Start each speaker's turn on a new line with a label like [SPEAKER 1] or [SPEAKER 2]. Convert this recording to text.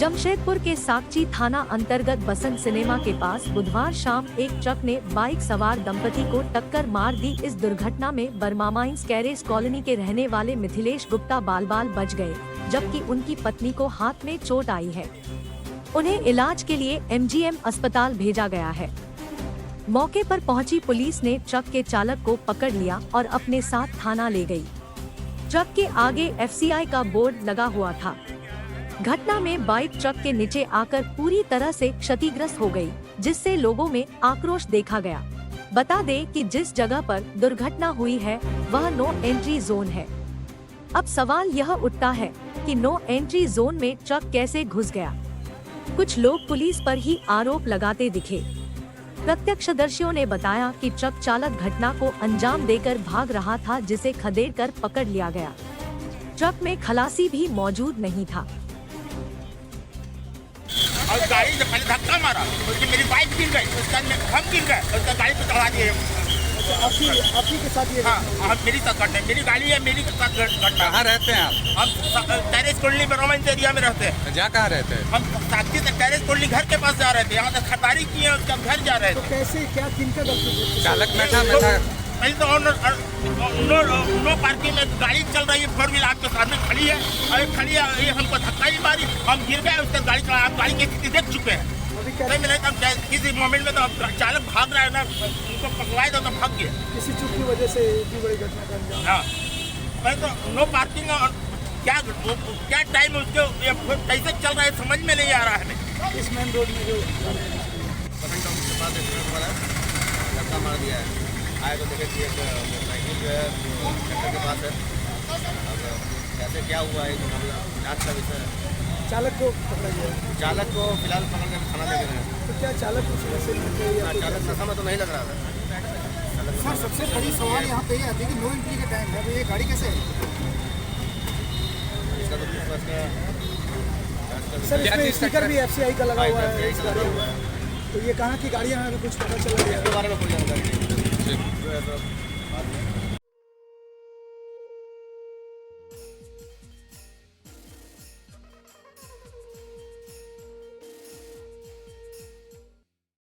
[SPEAKER 1] जमशेदपुर के साकची थाना अंतर्गत बसंत सिनेमा के पास बुधवार शाम एक ट्रक ने बाइक सवार दंपति को टक्कर मार दी। इस दुर्घटना में बर्मा माइंस कैरेज कॉलोनी के रहने वाले मिथिलेश गुप्ता बाल बाल बच गए, जबकि उनकी पत्नी को हाथ में चोट आई है। उन्हें इलाज के लिए MGM अस्पताल भेजा गया है। मौके पर पहुंची पुलिस ने ट्रक के चालक को पकड़ लिया और अपने साथ थाना ले गई। ट्रक के आगे FCI का बोर्ड लगा हुआ था। घटना में बाइक ट्रक के नीचे आकर पूरी तरह से क्षतिग्रस्त हो गई, जिससे लोगों में आक्रोश देखा गया। बता दें कि जिस जगह पर दुर्घटना हुई है वह नो एंट्री जोन है। अब सवाल यह उठता है कि नो एंट्री जोन में ट्रक कैसे घुस गया। कुछ लोग पुलिस पर ही आरोप लगाते दिखे। प्रत्यक्षदर्शियों ने बताया कि ट्रक चालक घटना को अंजाम देकर भाग रहा था, जिसे खदेड़ कर पकड़ लिया गया। ट्रक में खलासी भी मौजूद नहीं था
[SPEAKER 2] और गाड़ी ने पहले धक्का मारा, उसकी मेरी बाइक गिर गई, उसका हम गिर गए, उसका गाड़ी पे चढ़ा दिए।
[SPEAKER 3] आपकी के साथ ये?
[SPEAKER 2] हाँ, मेरी साथ घटना, मेरी गाड़ी है, मेरी साथ घटना।
[SPEAKER 3] कहाँ रहते हैं आप?
[SPEAKER 2] हम टेरेस कॉलोनी में रोमांस एरिया में रहते हैं।
[SPEAKER 3] जा कहाँ रहते हैं? हम
[SPEAKER 2] साक्षी से टेरेस कॉलोनी घर के पास जा रहे थे, यहाँ से खरीदारी किए, उसका घर जा रहे थे।
[SPEAKER 3] तो कैसे क्या किनका गलती?
[SPEAKER 2] चालक बैठा पहले तो नो पार्किंग में गाड़ी चल रही है, 4 व्हीलर आपके सामने खड़ी है, खड़ी है, ये हमको धक्का ही मारी, हम गिर गए, उसका गाड़ी चला। आप गाड़ी की स्थिति देख चुके हैं। नहीं मिले तब किसी मोमेंट में तो चालक भाग रहा है ना, उनको पकड़वाए तो भाग गया।
[SPEAKER 3] किसी चूक की वजह से इतनी बड़ी घटना का अंजाम।
[SPEAKER 2] हाँ, पहले तो नो पार्किंग और क्या टाइम उसके कैसे चल रहा है समझ में नहीं आ रहा है हमें।
[SPEAKER 3] इस मेन रोड में जो
[SPEAKER 4] धक्का मार दिया है, आए तो देखे कि एक मोटरसाइकिल जो है ट्रैक्टर के पास है। अब कैसे क्या हुआ है जाँच का विषय है।
[SPEAKER 3] चालक को पकड़ा गया?
[SPEAKER 4] चालक को फिलहाल पकड़ के थाना ले गए हैं।
[SPEAKER 3] तो क्या चालक कुछ वैसे
[SPEAKER 4] चालक का समय तो नहीं लग रहा था।
[SPEAKER 3] सर, सबसे बड़ी सवाल यहाँ पे ये आती है कि नो एंट्री का टाइम है, तो ये गाड़ी कैसे है?
[SPEAKER 4] इसका तो कुछ
[SPEAKER 3] सर, इसमें स्टिकर भी FCI का लगा हुआ है इस गाड़ी में। तो ये कहाँ की गाड़ियाँ हैं, कुछ पता चला?
[SPEAKER 4] इसके बारे में कोई जानकारी नहीं।